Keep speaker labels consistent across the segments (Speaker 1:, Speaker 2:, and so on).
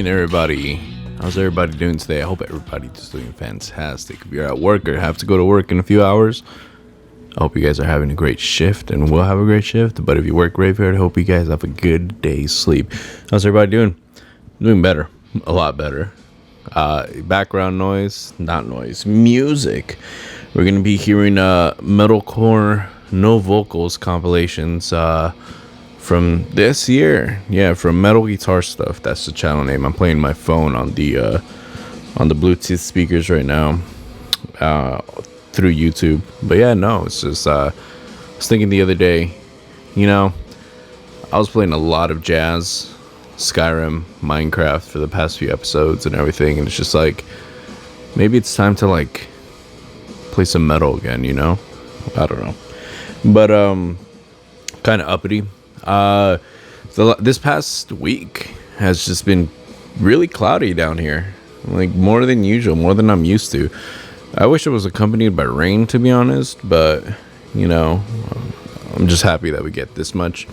Speaker 1: morning, everybody. How's everybody doing today? I hope everybody's just doing fantastic. If you're at work or have to go to work in a few hours, I hope you guys are having a great shift and will have a great shift. But if you work graveyard, I hope you guys have a good day's sleep. How's everybody doing? Doing better. A lot better. Background noise, not noise, music. We're going to be hearing metalcore, no vocals compilations from this year. Yeah, from Metal Guitar Stuff. That's the channel name. I'm playing my phone on the Bluetooth speakers right now through YouTube. But yeah, no, it's just I was thinking the other day, I was playing a lot of jazz, Skyrim, Minecraft for the past few episodes and everything, and it's just like maybe it's time to like play some metal again, I don't know. But kind of uppity. This past week has just been really cloudy down here, like more than usual, more than I'm used to. I wish it was accompanied by rain, to be honest, but I'm just happy that we get this much.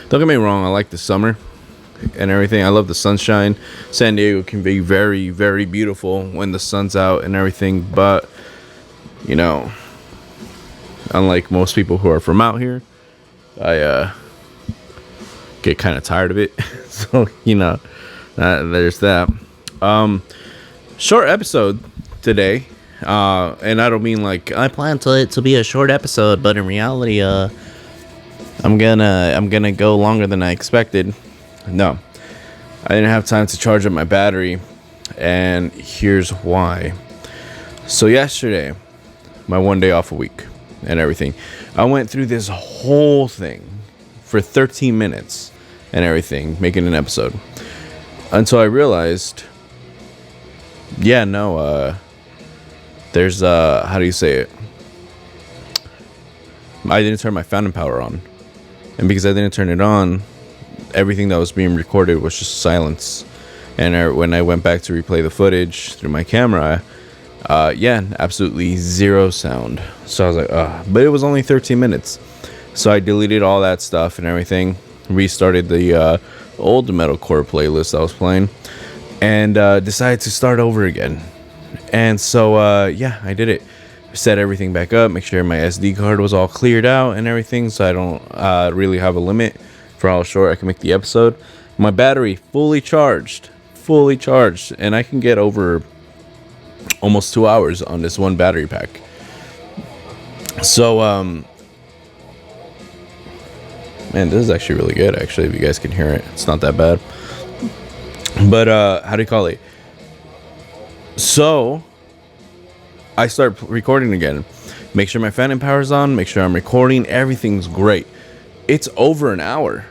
Speaker 1: Don't get me wrong, I like the summer and everything. I love the sunshine. San Diego can be very, very beautiful when the sun's out and everything, but unlike most people who are from out here, I get kind of tired of it. So there's that. Short episode today, and I don't mean like I plan it to be a short episode, but in reality, I'm gonna go longer than I expected. No, I didn't have time to charge up my battery, and here's why. So yesterday, my one day off a week and everything, I went through this whole thing for 13 minutes and everything, making an episode, until I realized, there's how do you say it? I didn't turn my fountain power on, and because I didn't turn it on, everything that was being recorded was just silence. And when I went back to replay the footage through my camera, absolutely zero sound. So I was like, but it was only 13 minutes. So I deleted all that stuff and everything, restarted the old metalcore playlist I was playing, and decided to start over again. And so, I did it. Set everything back up, make sure my SD card was all cleared out and everything, so I don't really have a limit for how short I can make the episode. My battery fully charged, and I can get over almost 2 hours on this one battery pack. So, man, this is actually really good, actually, if you guys can hear it. It's not that bad. But, how do you call it? So, I start recording again. Make sure my fan power's on. Make sure I'm recording. Everything's great. It's over an hour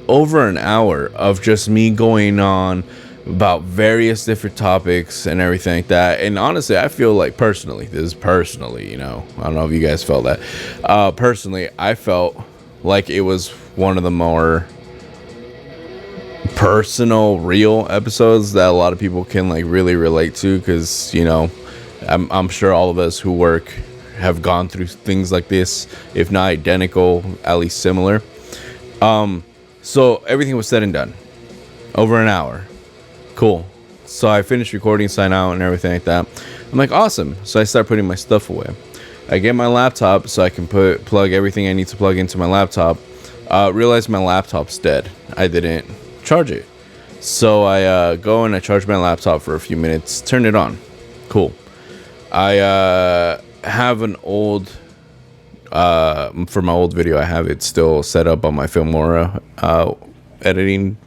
Speaker 1: of just me going on about various different topics and everything like that. And honestly, I feel like I don't know if you guys felt that. Personally, I felt like it was one of the more personal, real episodes that a lot of people can like really relate to, because I'm sure all of us who work have gone through things like this, if not identical, at least similar. So everything was said and done. Over an hour. Cool. So I finished recording, sign out, and everything like that. I'm like, awesome. So I start putting my stuff away. I get my laptop so I can plug everything I need to plug into my laptop. Realize my laptop's dead. I didn't charge it. So I go and I charge my laptop for a few minutes. Turn it on. Cool. I have an old... for my old video, I have it still set up on my Filmora editing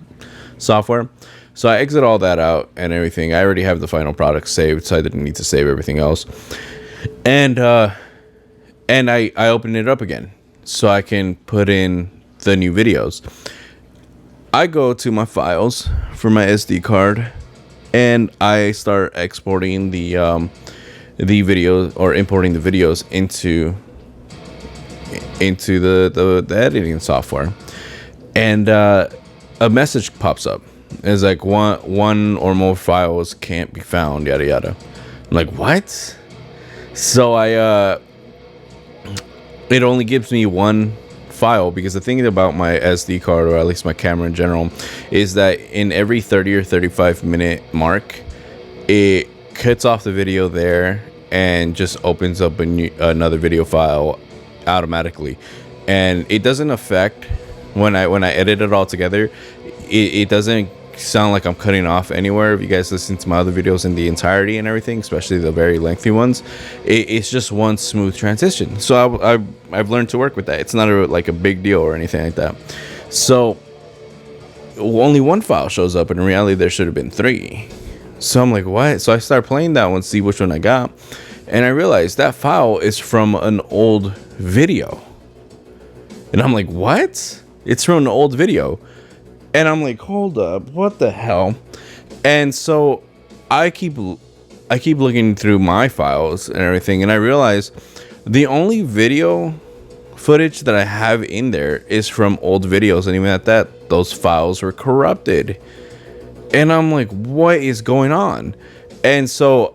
Speaker 1: software. So I exit all that out and everything. I already have the final product saved, so I didn't need to save everything else. And I open it up again so I can put in the new videos. I go to my files for my SD card, and I start exporting the videos, or importing the videos into the editing software, and a message pops up. It's like one or more files can't be found, yada yada. I'm like, what? So it only gives me one file, because the thing about my SD card, or at least my camera in general, is that in every 30 or 35 minute mark, it cuts off the video there and just opens up another video file automatically, and it doesn't affect when I edit it all together. It doesn't sound like I'm cutting off anywhere. If you guys listen to my other videos in the entirety and everything, especially the very lengthy ones, it's just one smooth transition. So I've learned to work with that. It's not like a big deal or anything like that. So only one file shows up, and in reality there should have been 3. So I'm like, what? So I start playing that one, see which one I got, and I realized that file is from an old video. And I'm like, what? It's from an old video. And I'm like, hold up, what the hell? And so I keep looking through my files and everything, and I realize the only video footage that I have in there is from old videos, and even at that, those files were corrupted. And I'm like, what is going on? And so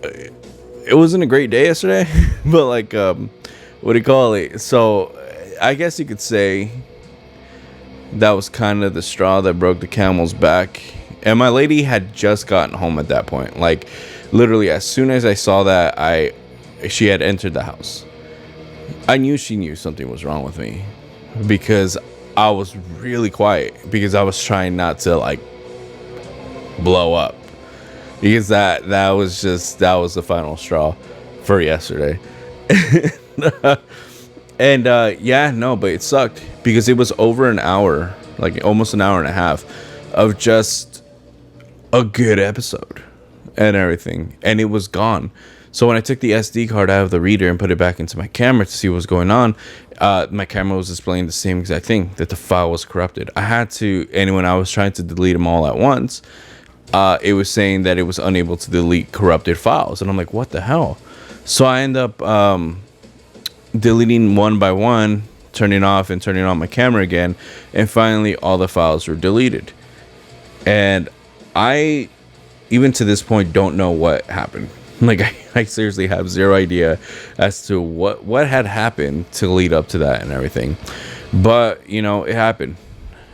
Speaker 1: it wasn't a great day yesterday, but like, what do you call it? So I guess you could say that was kind of the straw that broke the camel's back. And my lady had just gotten home at that point. Like, literally, as soon as I saw that, she had entered the house. I knew she knew something was wrong with me, because I was really quiet, because I was trying not to like blow up, because that was the final straw for yesterday. And but it sucked, because it was over an hour, like almost an hour and a half of just a good episode and everything, and it was gone. So when I took the SD card out of the reader and put it back into my camera to see what was going on, my camera was displaying the same exact thing, that the file was corrupted. I had to, and when I was trying to delete them all at once, it was saying that it was unable to delete corrupted files, and I'm like, what the hell? So I end up deleting one by one, turning off and turning on my camera again, and finally all the files were deleted. And I, even to this point, don't know what happened. Like, I seriously have zero idea as to what had happened to lead up to that and everything. But it happened,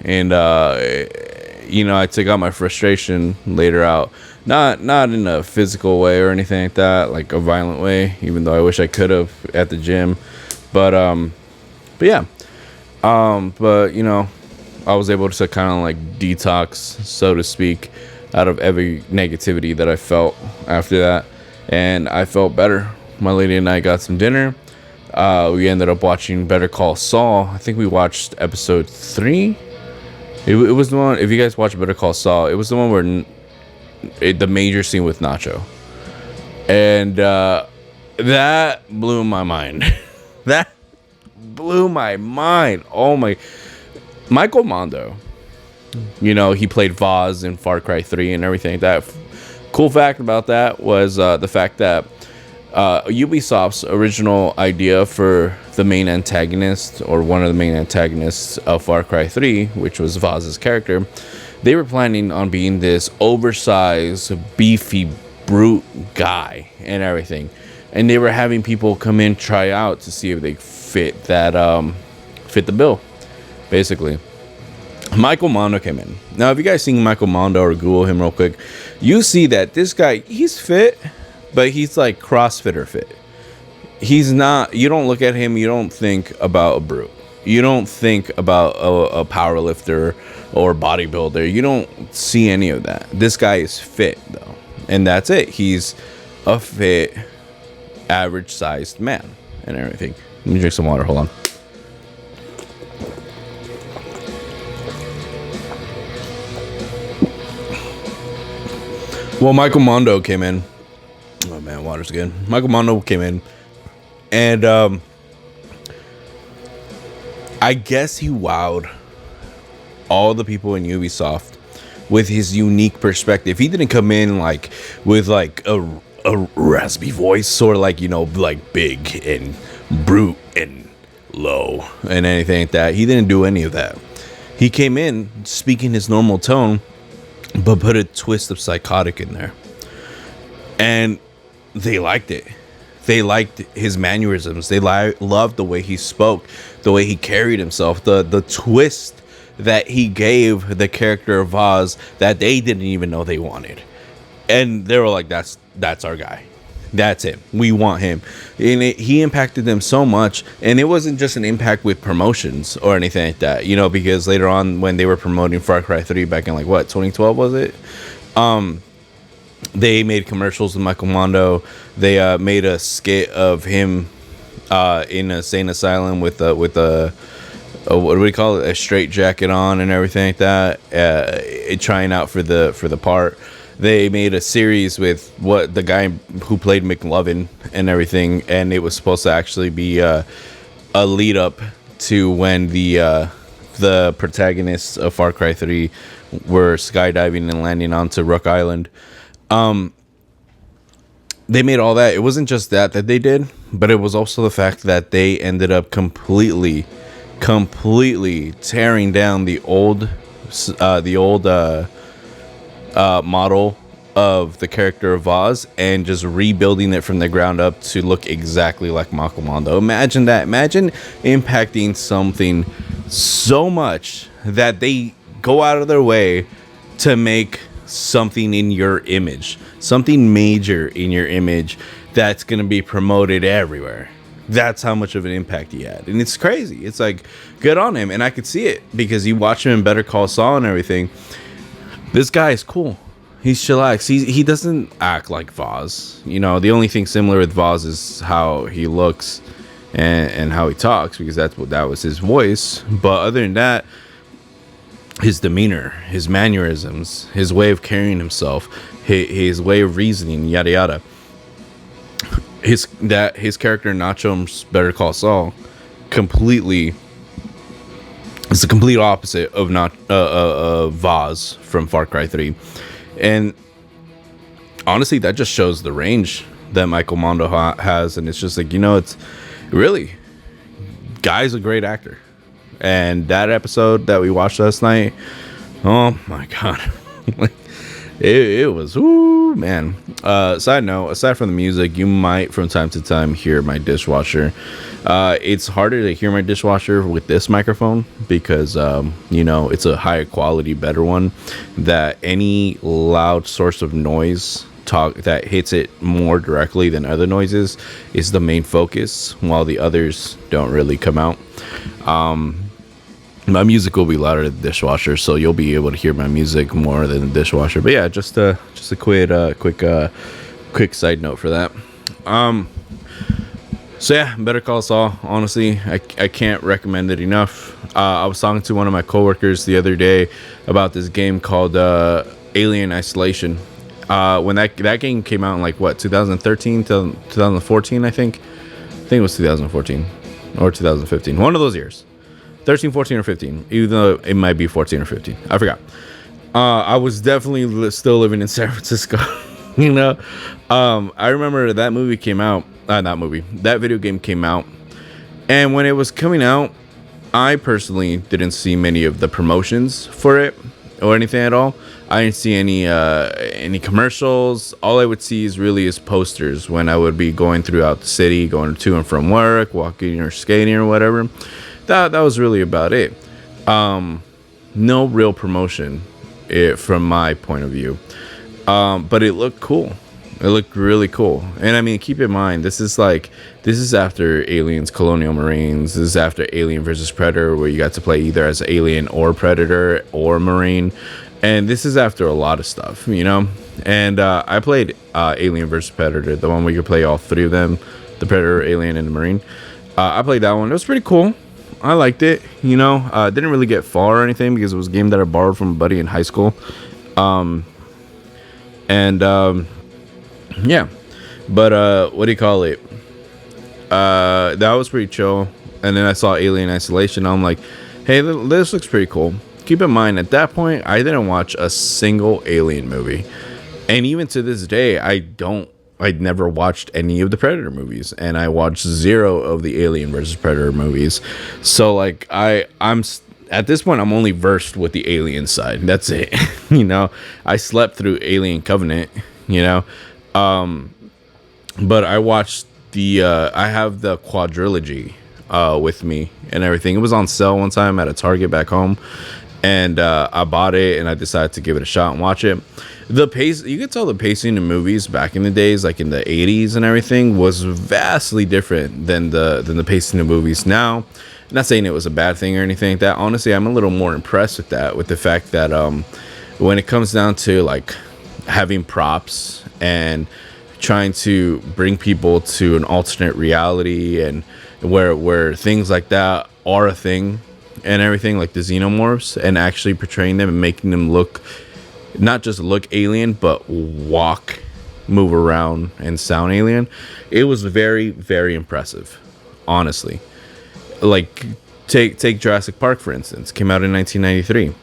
Speaker 1: and I took out my frustration later out, not in a physical way or anything like that, like a violent way, even though I wish I could have at the gym. But yeah. I was able to kind of like detox, so to speak, out of every negativity that I felt after that. And I felt better. My lady and I got some dinner. We ended up watching Better Call Saul. I think we watched episode 3. It was the one, if you guys watch Better Call Saul, it was the one where the major scene with Nacho. And that blew my mind. That blew my mind. Oh my. Michael Mando. He played Vaz in Far Cry 3 and everything like that. Cool fact about that was the fact that Ubisoft's original idea for the main antagonist, or one of the main antagonists of Far Cry 3, which was Vaz's character, they were planning on being this oversized, beefy, brute guy and everything. And they were having people come in, try out to see if they fit the bill, basically. Michael Mando came in. Now, if you guys seen Michael Mando or Google him real quick, you see that this guy, he's fit, but he's like CrossFitter fit. He's not, you don't look at him, you don't think about a brute. You don't think about a power lifter or bodybuilder. You don't see any of that. This guy is fit, though. And that's it. He's a fit, average-sized man and everything. Let me drink some water. Hold on. Well, Michael Mando came in. Oh, man, water's good. Michael Mando came in. And I guess he wowed all the people in Ubisoft with his unique perspective. He didn't come in like with like a raspy voice, or like, like big and brute and low and anything like that. He didn't do any of that. He came in speaking his normal tone, but put a twist of psychotic in there. And they liked it. They liked his mannerisms. They loved the way he spoke, the way he carried himself, the twist that he gave the character of Vaz that they didn't even know they wanted. And they were like, that's our guy. That's him. We want him. And he impacted them so much. And it wasn't just an impact with promotions or anything like that, you know, because later on when they were promoting Far Cry 3 back in like what, 2012 was it? They made commercials with Michael Mando. They made a skit of him in a insane asylum with a what do we call it? A straight jacket on and everything like that. Trying out for the part. They made a series with what the guy who played McLovin and everything, and it was supposed to actually be a lead up to when the protagonists of Far Cry 3 were skydiving and landing onto Rook Island. They made all that. It wasn't just that they did, but it was also the fact that they ended up completely tearing down the old model of the character of Vaz and just rebuilding it from the ground up to look exactly like Michael Mando. Imagine that. Imagine impacting something so much that they go out of their way to make something in your image, something major in your image that's going to be promoted everywhere. That's how much of an impact he had. And it's crazy. It's like, good on him. And I could see it because you watch him in Better Call Saul and everything. This guy is cool. He's chillax. He doesn't act like Vaz. You know, the only thing similar with Vaz is how he looks and how he talks, because that was his voice. But other than that, his demeanor, his mannerisms, his way of carrying himself, his way of reasoning, yada yada. His character Nacho's Better Call Saul it's the complete opposite of Vaz from Far Cry 3. And honestly, that just shows the range that Michael Mando has. And it's just like, you know, it's really, guy's a great actor. And that episode that we watched last night, oh my god. It was, ooh, man. Side note, aside from the music, you might from time to time hear my dishwasher. It's harder to hear my dishwasher with this microphone because, you know, it's a higher quality, better one, that any loud source of noise that hits it more directly than other noises is the main focus, while the others don't really come out. My music will be louder than the dishwasher, so you'll be able to hear my music more than the dishwasher. But yeah, just a quick side note for that. So yeah, Better Call Saul. Honestly, I can't recommend it enough. I was talking to one of my coworkers the other day about this game called Alien Isolation. When that game came out in like what, 2013 to 2014, I think it was 2014 or 2015, one of those years. 13, 14, or 15, even though it might be 14 or 15. I forgot. I was definitely still living in San Francisco. You know, I remember that movie came out. That video game came out. And when it was coming out, I personally didn't see many of the promotions for it or anything at all. I didn't see any commercials. All I would see is posters when I would be going throughout the city, going to and from work, walking or skating or whatever. That was really about it. No real promotion from my point of view. But it looked cool. It looked really cool. And I mean, keep in mind, this is after Aliens Colonial Marines. This is after Alien versus Predator, where you got to play either as Alien or Predator or Marine. And this is after a lot of stuff, you know? And I played Alien versus Predator, the one where you could play all three of them, the Predator, Alien, and the Marine. I played that one. It was pretty cool. I liked it, you know. Didn't really get far or anything because it was a game that I borrowed from a buddy in high school. Yeah. But what do you call it? That was pretty chill. And then I saw Alien Isolation. I'm like, hey, this looks pretty cool. Keep in mind, at that point, I didn't watch a single Alien movie. And even to this day, I'd never watched any of the Predator movies, and I watched zero of the Alien versus Predator movies. So like I'm at this point, I'm only versed with the Alien side. That's it. You know, I slept through Alien Covenant, you know. But I watched I have the quadrilogy with me and everything. It was on sale one time at a Target back home, and I bought it and I decided to give it a shot and watch it. The pace, you could tell the pacing in movies back in the days, like in the 80s and everything, was vastly different than the pacing of movies now. I'm not saying it was a bad thing or anything like that. Honestly, I'm a little more impressed with that, with the fact that when it comes down to like having props and trying to bring people to an alternate reality, and where things like that are a thing and everything, like the xenomorphs, and actually portraying them and making them look, not just look alien, but walk, move around, and sound alien. It was very, very impressive, honestly. Like, take Jurassic Park, for instance. Came out in 1993.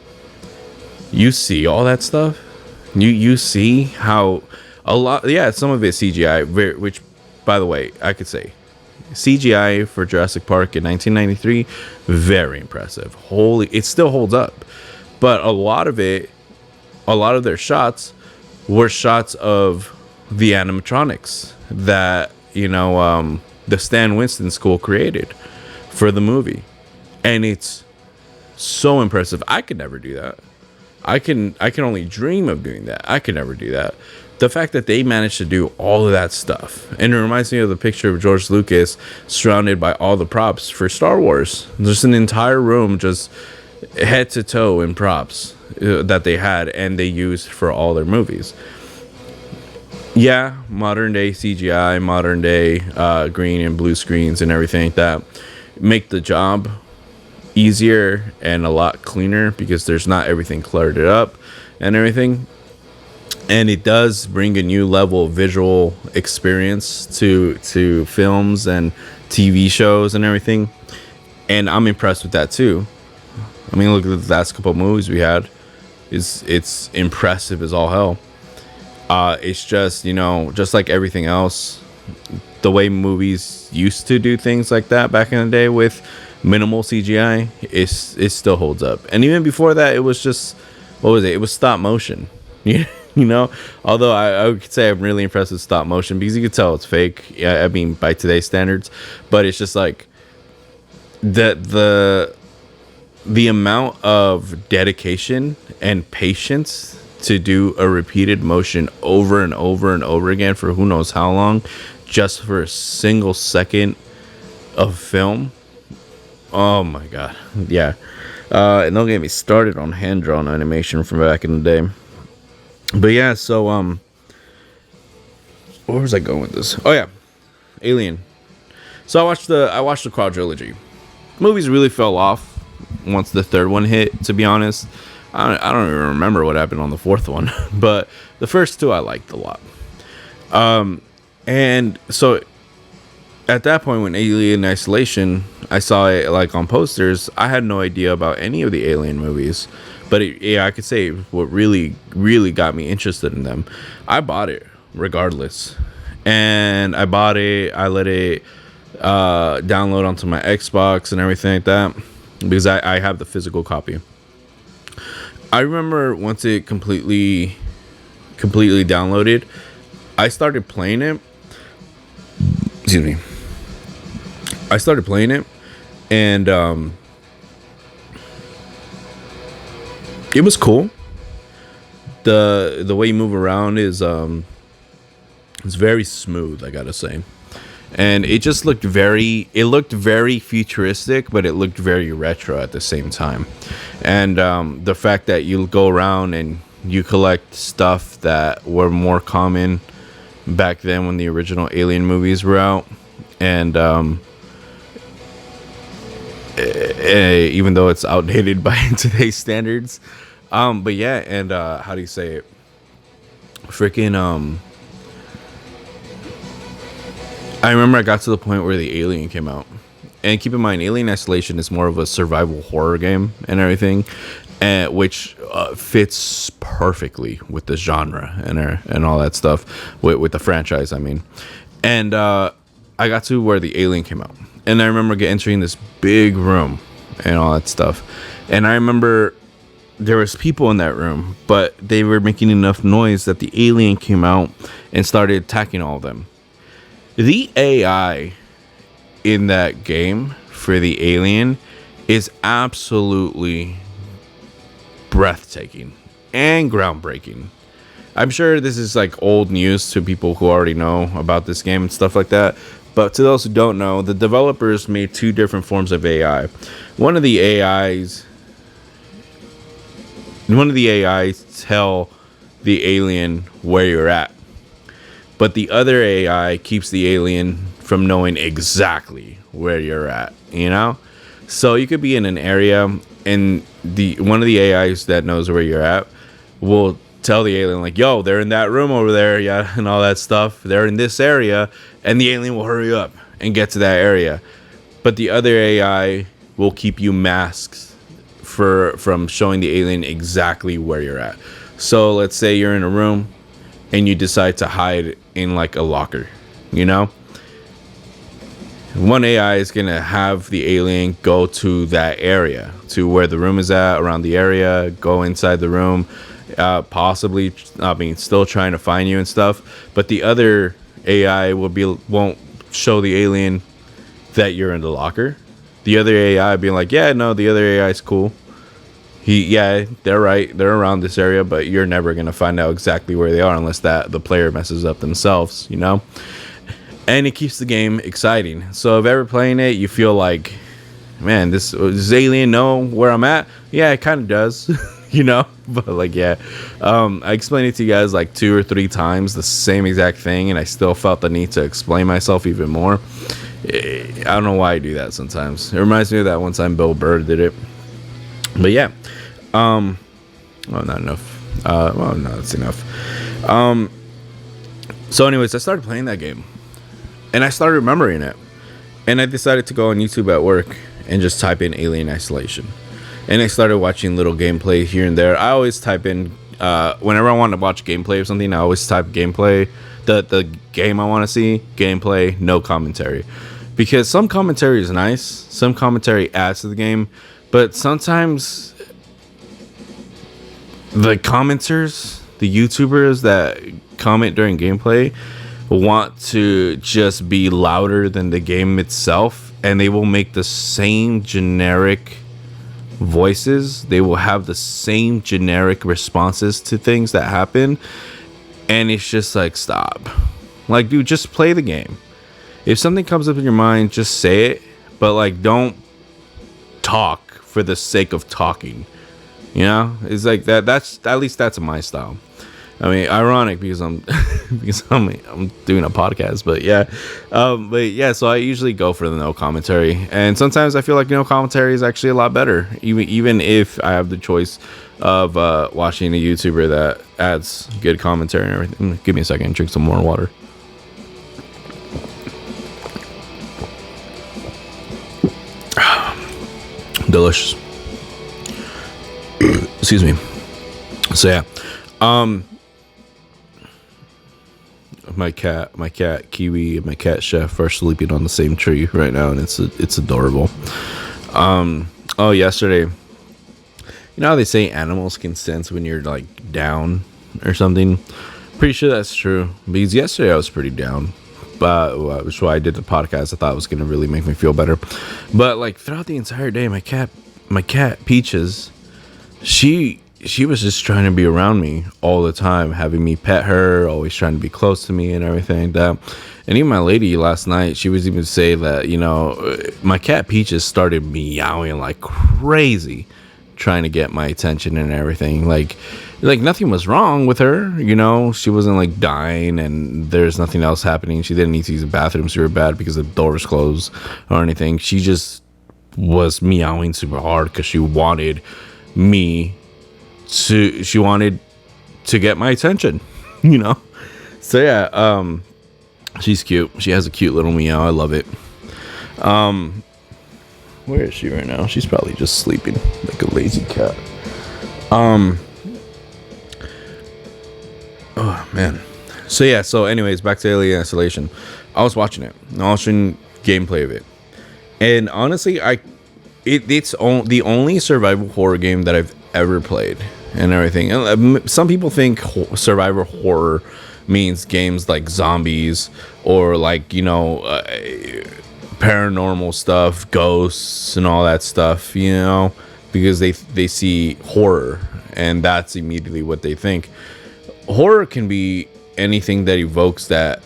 Speaker 1: You see all that stuff. You see how a lot. Yeah, some of it CGI. Which, by the way, I could say CGI for Jurassic Park in 1993, very impressive. Holy, it still holds up. But a lot of their shots were shots of the animatronics that the Stan Winston School created for the movie, and it's so impressive. I could never do that. I can only dream of doing that. I could never do that. The fact that they managed to do all of that stuff, and it reminds me of the picture of George Lucas surrounded by all the props for Star Wars. There's an entire room just head to toe in props that they had and they used for all their movies. Yeah, modern day CGI, modern day green and blue screens and everything like that make the job easier and a lot cleaner, because there's not everything cluttered up and everything. And it does bring a new level of visual experience to films and TV shows and everything. And I'm impressed with that too. I mean, look at the last couple of movies we had. It's impressive as all hell. It's just, just like everything else, the way movies used to do things like that back in the day with minimal CGI, it still holds up. And even before that, it was just, what was it? It was stop motion. Although I would say I'm really impressed with stop motion, because you could tell it's fake. Yeah, I mean, by today's standards, but it's just like the amount of dedication and patience to do a repeated motion over and over and over again for who knows how long, just for a single second of film. Oh my god. Yeah. And don't get me started on hand-drawn animation from back in the day. But yeah, so where was I going with this? Oh yeah, Alien. So I watched the quadrilogy. Movies really fell off once the third one hit, to be honest. I don't even remember what happened on the fourth one, but the first two I liked a lot. And so at that point, when Alien Isolation, I saw it like on posters, I had no idea about any of the Alien movies. But I could say what really, really got me interested in them. I bought it regardless. And I bought it, I let it download onto my Xbox and everything like that, because I have the physical copy. I remember once it completely downloaded, I started playing it. Excuse me. I started playing it, and it was cool. The way you move around is it's very smooth, I gotta say. And it just looked very futuristic, but it looked very retro at the same time. And the fact that you go around and you collect stuff that were more common back then when the original Alien movies were out, and even though it's outdated by today's standards, but yeah, and how do you say it? Freaking I remember I got to the point where the Alien came out. And keep in mind, Alien Isolation is more of a survival horror game and everything, which fits perfectly with the genre and all that stuff, with the franchise, I mean. And I got to where the Alien came out. And I remember entering this big room and all that stuff. And I remember there was people in that room, but they were making enough noise that the Alien came out and started attacking all of them. The AI in that game for the alien is absolutely breathtaking and groundbreaking. I'm sure this is like old news to people who already know about this game and stuff like that. But to those who don't know, the developers made two different forms of AI. One of the AIs, tell the alien where you're at, but the other AI keeps the alien from knowing exactly where you're at. You know, so you could be in an area, and the one of the AIs that knows where you're at will tell the alien like, "Yo, they're in that room over there, yeah," and all that stuff. They're in this area, and the alien will hurry up and get to that area. But the other AI will keep you masked from showing the alien exactly where you're at. So let's say you're in a room and you decide to hide in like a locker, you know? One AI is going to have the alien go to that area, to where the room is at, around the area, go inside the room, possibly, still trying to find you and stuff. But the other AI won't show the alien that you're in the locker. The other AI being like, yeah, no, the other AI is cool. They're right. They're around this area, but you're never going to find out exactly where they are unless the player messes up themselves, you know? And it keeps the game exciting. So if ever playing it, you feel like, man, does alien know where I'm at? Yeah, it kind of does, you know? But like, yeah, I explained it to you guys like 2 or 3 times, the same exact thing, and I still felt the need to explain myself even more. I don't know why I do that sometimes. It reminds me of that one time Bill Burr did it. But yeah, well, not enough. Well, no, that's enough. So anyways, I started playing that game. And I started remembering it. And I decided to go on YouTube at work and just type in Alien Isolation. And I started watching little gameplay here and there. I always type in, whenever I want to watch gameplay of something, I always type gameplay, the game I want to see, gameplay, no commentary. Because some commentary is nice. Some commentary adds to the game. But sometimes the commenters, the YouTubers that comment during gameplay, want to just be louder than the game itself, and they will make the same generic voices. They will have the same generic responses to things that happen, and it's just like, stop. Like, dude, just play the game. If something comes up in your mind, just say it, but like, don't talk for the sake of talking. You know, it's like that. That's at least that's my style. I mean, ironic because I'm doing a podcast, but yeah. So I usually go for the no commentary, and sometimes I feel like no commentary is actually a lot better, even if I have the choice of watching a YouTuber that adds good commentary and everything. Give me a second, drink some more water. Delicious. Excuse me. So yeah, my cat Kiwi and my cat Chef are sleeping on the same tree right now, and it's adorable. Yesterday, you know how they say animals can sense when you're like down or something? Pretty sure that's true, because yesterday I was pretty down, but which is why I did the podcast. I thought it was gonna really make me feel better. But like throughout the entire day, my cat Peaches, she was just trying to be around me all the time, having me pet her, always trying to be close to me and everything like that. And even my lady last night, she was even say that, you know, my cat Peaches started meowing like crazy, trying to get my attention and everything. Like nothing was wrong with her, you know, she wasn't like dying and there's nothing else happening. She didn't need to use the bathroom super bad because the door was closed or anything. She just was meowing super hard because she wanted to get my attention, you know. So yeah, she's cute. She has a cute little meow. I love it. Where is she right now? She's probably just sleeping like a lazy cat. Oh man. So yeah, so anyways, back to Alien Isolation. I was watching gameplay of it, and honestly, it's the only survival horror game that I've ever played and everything. And some people think survival horror means games like zombies or like, paranormal stuff, ghosts and all that stuff, because they see horror and that's immediately what they think. Horror can be anything that evokes that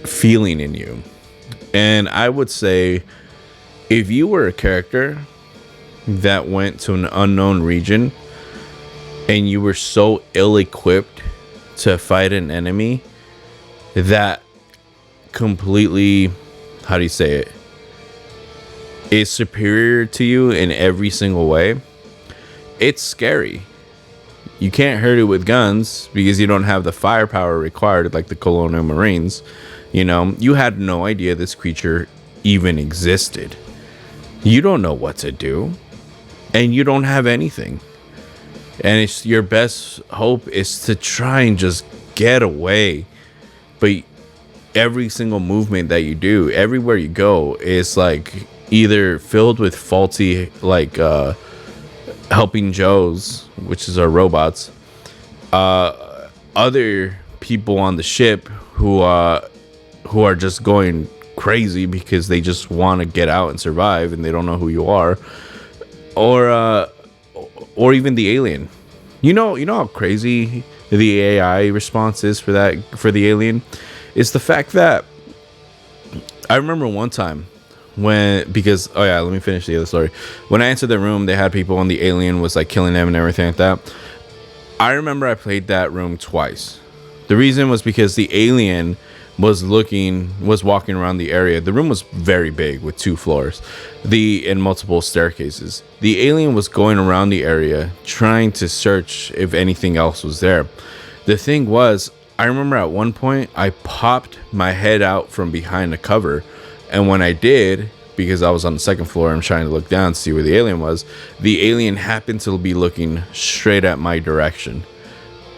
Speaker 1: feeling in you. And I would say if you were a character that went to an unknown region and you were so ill-equipped to fight an enemy that completely, how do you say it, is superior to you in every single way, it's scary. You can't hurt it with guns because you don't have the firepower required like the Colonial Marines. You had no idea this creature even existed. You don't know what to do and you don't have anything. And it's your best hope is to try and just get away. But every single movement that you do, everywhere you go, is like either filled with faulty, like helping Joes, which is our robots, other people on the ship who are just going crazy because they just want to get out and survive and they don't know who you are, or even the alien. You know how crazy the AI response is for the alien? It's the fact that I remember one time let me finish the other story. When I entered the room, they had people and the alien was like killing them and everything like that. I remember I played that room twice. The reason was because the alien was walking around the area. The room was very big with 2 floors, and multiple staircases. The alien was going around the area trying to search if anything else was there. The thing was, I remember at one point I popped my head out from behind the cover, and when I did, because I was on the 2nd floor, I'm trying to look down to see where the alien was. The alien happened to be looking straight at my direction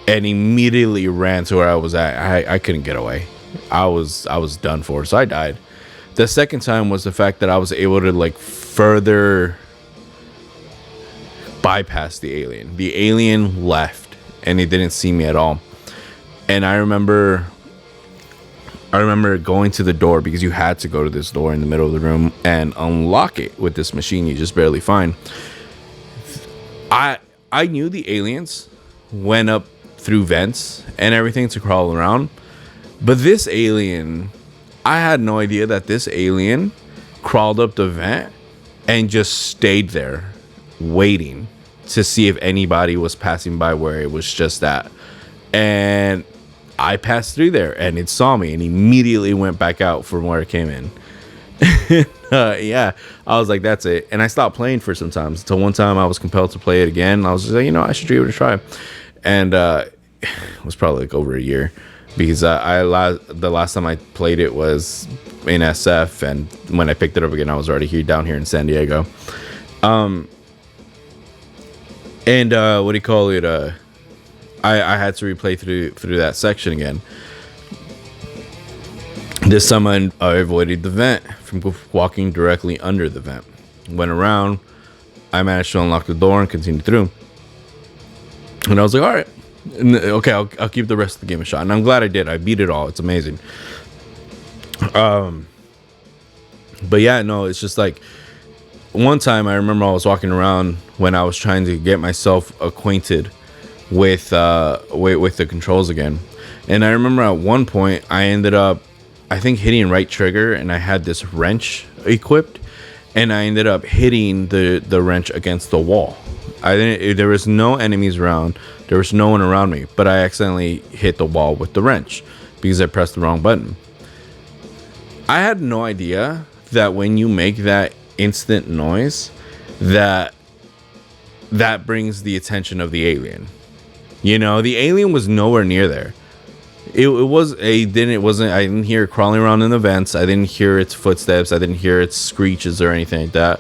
Speaker 1: and immediately ran to where I was at. I couldn't get away. I was done for, so I died. The second time was the fact that I was able to like further bypass the alien. The alien left and it didn't see me at all. And I remember going to the door, because you had to go to this door in the middle of the room and unlock it with this machine you just barely find. I knew the aliens went up through vents and everything to crawl around, but this alien, I had no idea that this alien crawled up the vent and just stayed there waiting to see if anybody was passing by where it was just at. And I passed through there and it saw me and immediately went back out from where it came in. Yeah, I was like, that's it. And I stopped playing for some time until one time I was compelled to play it again. I was just like, I should give it a try. And it was probably like over a year, because the last time I played it was in SF, and when I picked it up again, I was already down here in San Diego. What do you call it? I had to replay through that section again. This time I avoided the vent from walking directly under the vent. Went around. I managed to unlock the door and continue through. And I was like, all right. Okay, I'll give the rest of the game a shot. And I'm glad I did. I beat it all. It's amazing. But yeah, no, it's just like, one time I remember I was walking around when I was trying to get myself acquainted with the controls again. And I remember at one point I ended up, I think, hitting right trigger, and I had this wrench equipped, and I ended up hitting the wrench against the wall. There was no enemies around. There was no one around me, but I accidentally hit the wall with the wrench because I pressed the wrong button. I had no idea that when you make that instant noise, that brings the attention of the alien. The alien was nowhere near there. I didn't hear it crawling around in the vents. I didn't hear its footsteps. I didn't hear its screeches or anything like that.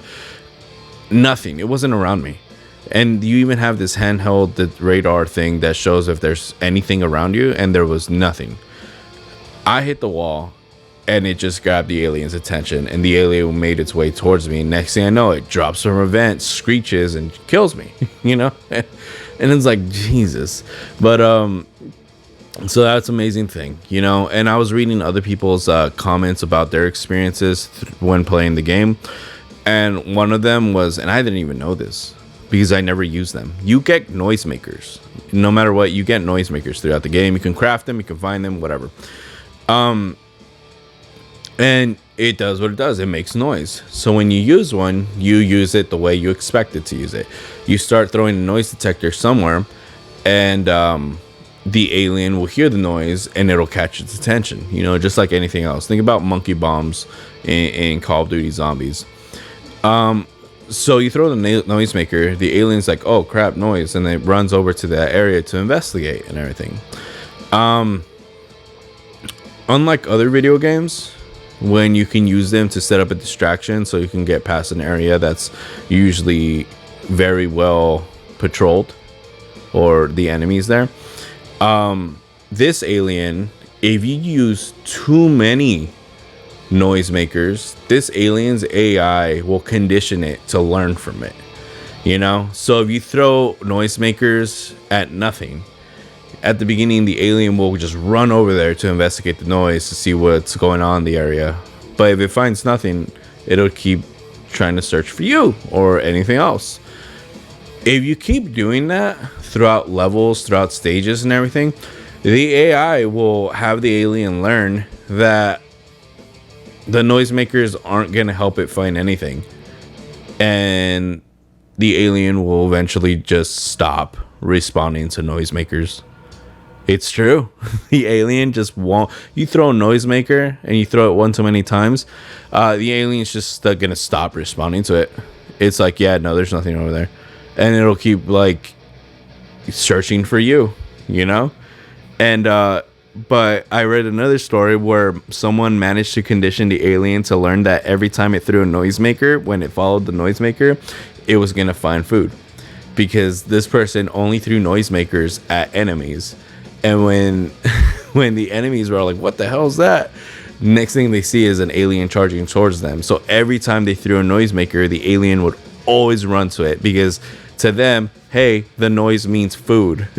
Speaker 1: Nothing. It wasn't around me. And you even have this handheld radar thing that shows if there's anything around you, and there was nothing. I hit the wall, and it just grabbed the alien's attention, and the alien made its way towards me. Next thing I know, it drops from a vent, screeches, and kills me. And it's like Jesus. But so that's an amazing thing, you know. And I was reading other people's comments about their experiences when playing the game, and one of them was, and I didn't even know this because I never use them. You get noisemakers, no matter what. You get noisemakers throughout the game. You can craft them, you can find them, whatever. And it does what it does. It makes noise. So when you use one, you use it the way you expect it to use it. You start throwing a noise detector somewhere, and the alien will hear the noise and it'll catch its attention, you know, just like anything else. Think about monkey bombs in Call of Duty Zombies. So you throw the noisemaker, the alien's like, oh crap, noise, and it runs over to that area to investigate and everything. Unlike other video games, when you can use them to set up a distraction so you can get past an area that's usually very well patrolled, or the enemies there. This alien, if you use too many noisemakers, this alien's AI will condition it to learn from it, you know. So if you throw noisemakers at nothing, at the beginning the alien will just run over there to investigate the noise to see what's going on in the area. But if it finds nothing, it'll keep trying to search for you or anything else. If you keep doing that throughout levels, throughout stages and everything, the AI will have the alien learn that the noisemakers aren't going to help it find anything. And the alien will eventually just stop responding to noisemakers. It's true. The alien just won't. You throw a noisemaker and you throw it one too many times, the alien's just going to stop responding to it. It's like, yeah, no, there's nothing over there. And it'll keep like searching for you, you know? And but I read another story where someone managed to condition the alien to learn that every time it threw a noisemaker, when it followed the noisemaker, it was gonna find food, because this person only threw noisemakers at enemies. And when when the enemies were like, what the hell is that, next thing they see is an alien charging towards them. So every time they threw a noisemaker, the alien would always run to it, because to them, hey, the noise means food.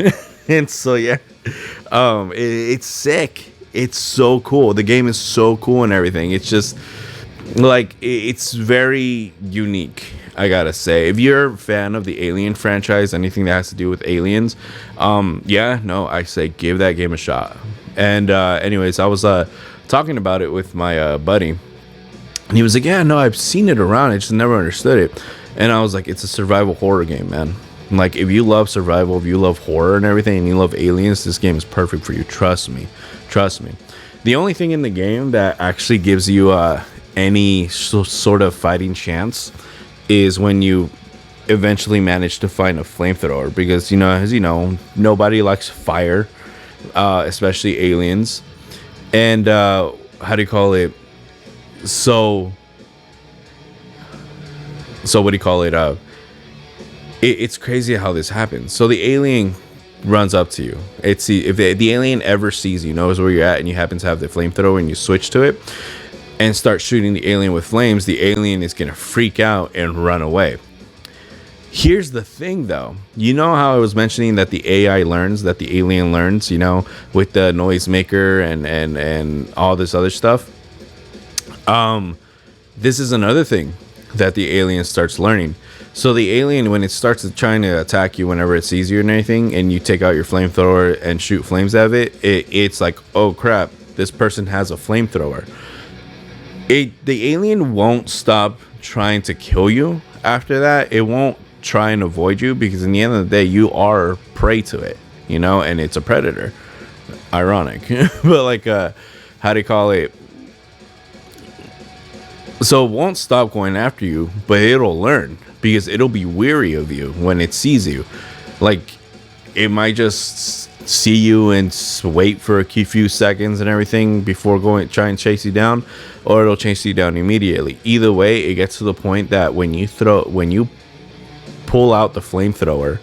Speaker 1: And so yeah, it's sick. It's so cool. The game is so cool and everything. It's just like, it's very unique, I gotta say. If you're a fan of the Alien franchise, anything that has to do with aliens, I say give that game a shot. And anyways, I was talking about it with my buddy, and he was like, yeah, no, I've seen it around, I just never understood it. And I was like, it's a survival horror game, man. Like, if you love survival, if you love horror and everything, and you love aliens, this game is perfect for you. Trust me. The only thing in the game that actually gives you any sort of fighting chance is when you eventually manage to find a flamethrower, because, you know, as you know, nobody likes fire, especially aliens. And how do you call it? So what do you call it? It's crazy how this happens. So the alien runs up to you. If the alien ever sees you, knows where you're at, and you happen to have the flamethrower and you switch to it and start shooting the alien with flames, the alien is going to freak out and run away. Here's the thing, though. You know how I was mentioning that the AI learns, that the alien learns, you know, with the noisemaker and all this other stuff? This is another thing that the alien starts learning. So the alien, when it starts trying to attack you whenever it sees you and anything, and you take out your flamethrower and shoot flames out of it, it's like, oh crap, this person has a flamethrower. The alien won't stop trying to kill you after that. It won't try and avoid you, because in the end of the day, you are prey to it, you know, and it's a predator. Ironic. But like, how do you call it? So it won't stop going after you, but it'll learn, because it'll be weary of you when it sees you. Like, it might just see you and wait for a few seconds and everything before try and chase you down, or it'll chase you down immediately. Either way, it gets to the point that when you pull out the flamethrower,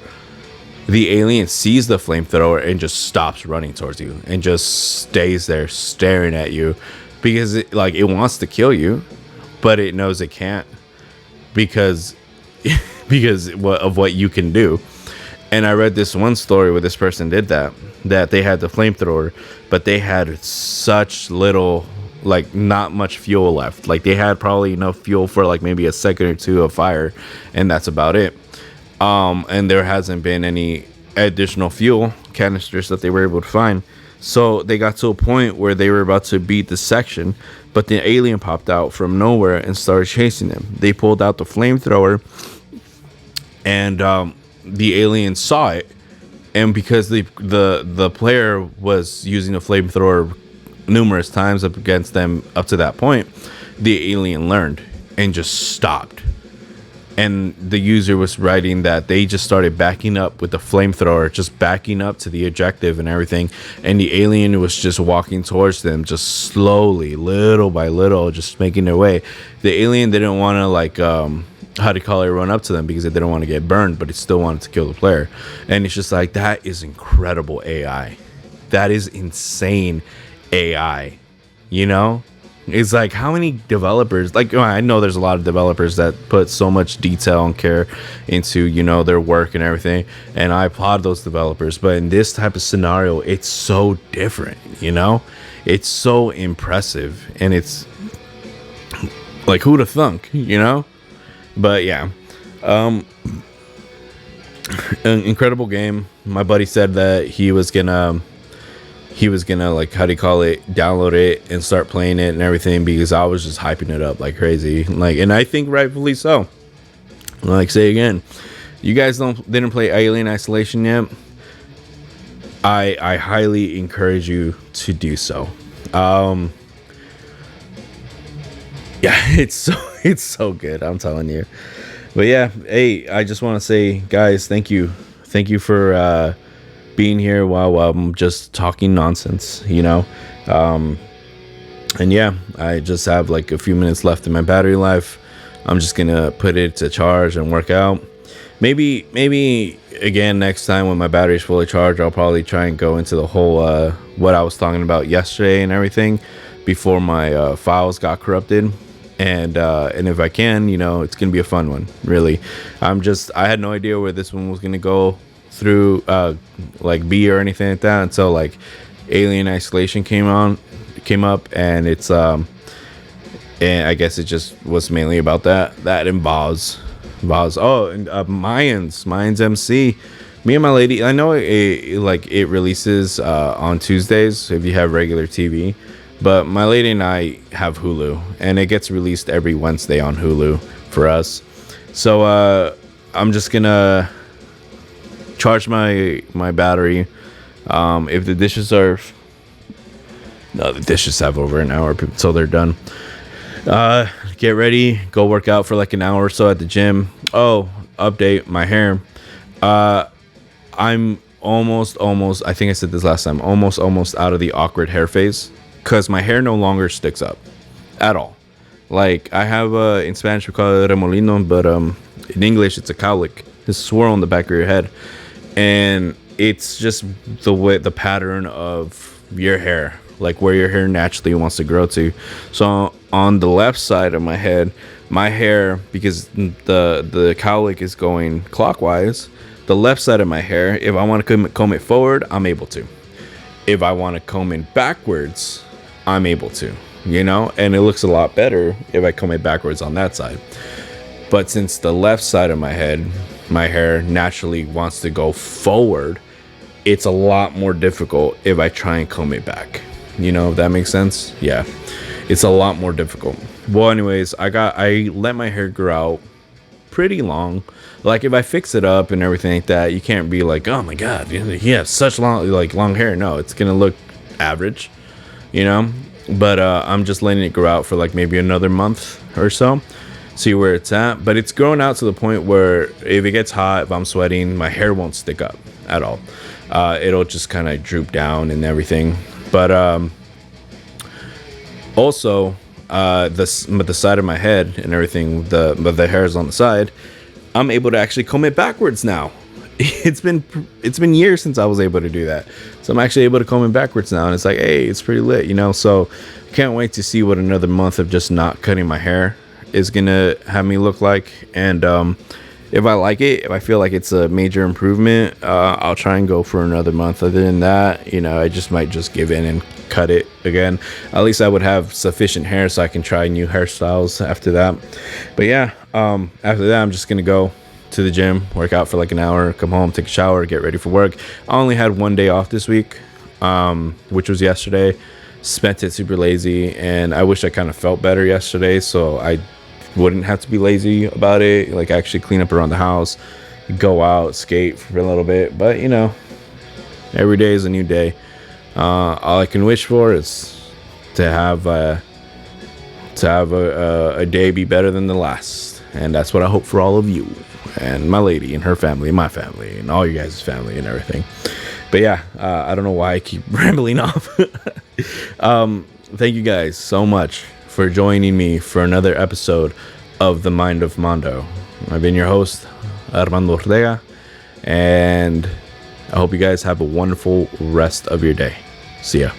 Speaker 1: the alien sees the flamethrower and just stops running towards you and just stays there staring at you, because it wants to kill you, but it knows it can't, because of what you can do. And I read this one story where this person did that they had the flamethrower, but they had such little, like not much fuel left. Like they had probably enough fuel for like maybe a second or two of fire, and that's about it. And there hasn't been any additional fuel canisters that they were able to find. So they got to a point where they were about to beat the section, but the alien popped out from nowhere and started chasing them. They pulled out the flamethrower, and the alien saw it, and because the player was using the flamethrower numerous times up against them up to that point, the alien learned and just stopped. And the user was writing that they just started backing up with the flamethrower, just backing up to the objective and everything, and the alien was just walking towards them, just slowly, little by little, just making their way. The alien didn't want to like run up to them because they didn't want to get burned, but it still wanted to kill the player. And it's just like, that is incredible AI. That is insane AI. You know, it's like, how many developers, like, I know there's a lot of developers that put so much detail and care into, you know, their work and everything, and I applaud those developers, but in this type of scenario, it's so different. You know, it's so impressive, and it's like, who'd have thunk, you know? But yeah, an incredible game. My buddy said that he was gonna like, how do you call it, download it and start playing it and everything, because I was just hyping it up like crazy, like, and I think rightfully so. Like, say again, you guys didn't play Alien Isolation yet, I highly encourage you to do so. Yeah, it's so good, I'm telling you. But yeah, hey, I just want to say, guys, thank you for being here while I'm just talking nonsense, you know. And yeah, I just have like a few minutes left in my battery life. I'm just gonna put it to charge and work out. Maybe again next time when my battery's fully charged, I'll probably try and go into the whole what I was talking about yesterday and everything before my files got corrupted. And if I can, you know, it's gonna be a fun one, really. I had no idea where this one was gonna go through, like B or anything like that, until like Alien Isolation came up, and it's and I guess it just was mainly about that and Boz. Oh, and Mayans MC. Me and my lady, I know it releases on Tuesdays if you have regular TV. But my lady and I have Hulu, and it gets released every Wednesday on Hulu for us. So I'm just gonna charge my battery. If the dishes are, no, the dishes have over an hour, so they're done. Get ready, go work out for like an hour or so at the gym. Oh, update my hair. I'm almost. I think I said this last time. Almost out of the awkward hair phase. Because my hair no longer sticks up at all. Like, I have in Spanish we call it remolino, but in English it's a cowlick. It's a swirl on the back of your head, and it's just the pattern of your hair, like where your hair naturally wants to grow to. So on the left side of my head, my hair, because the cowlick is going clockwise, the left side of my hair, if I want to comb it forward, I'm able to. If I want to comb it backwards, I'm able to, you know, and it looks a lot better if I comb it backwards on that side. But since the left side of my head, my hair naturally wants to go forward, it's a lot more difficult if I try and comb it back. You know, if that makes sense? Yeah, it's a lot more difficult. Well, anyways, I let my hair grow out pretty long. Like, if I fix it up and everything like that, you can't be like, oh my god, he has such long hair. No, it's gonna look average, you know. But I'm just letting it grow out for like maybe another month or so, see where it's at. But it's grown out to the point where if it gets hot, if I'm sweating, my hair won't stick up at all. It'll just kind of droop down and everything. But also the side of my head and everything, the hairs on the side, I'm able to actually comb it backwards now. It's been years since I was able to do that, so I'm actually able to comb it backwards now, and it's like, hey, it's pretty lit, you know. So can't wait to see what another month of just not cutting my hair is gonna have me look like. And if I like it, if I feel like it's a major improvement, I'll try and go for another month. Other than that, I just might just give in and cut it again. At least I would have sufficient hair so I can try new hairstyles after that. But yeah, after that, I'm just gonna go to the gym, work out for like an hour, come home, take a shower, get ready for work. I only had one day off this week, which was yesterday. Spent it super lazy, and I wish I kind of felt better yesterday, so I wouldn't have to be lazy about it, like actually clean up around the house, go out, skate for a little bit. But every day is a new day. All I can wish for is to have a day be better than the last, and that's what I hope for all of you and my lady and her family and my family and all you guys' family and everything. But yeah, I don't know why I keep rambling off. Thank you guys so much for joining me for another episode of The Mind of Mando. I've been your host, Armando Ortega, and I hope you guys have a wonderful rest of your day. See ya.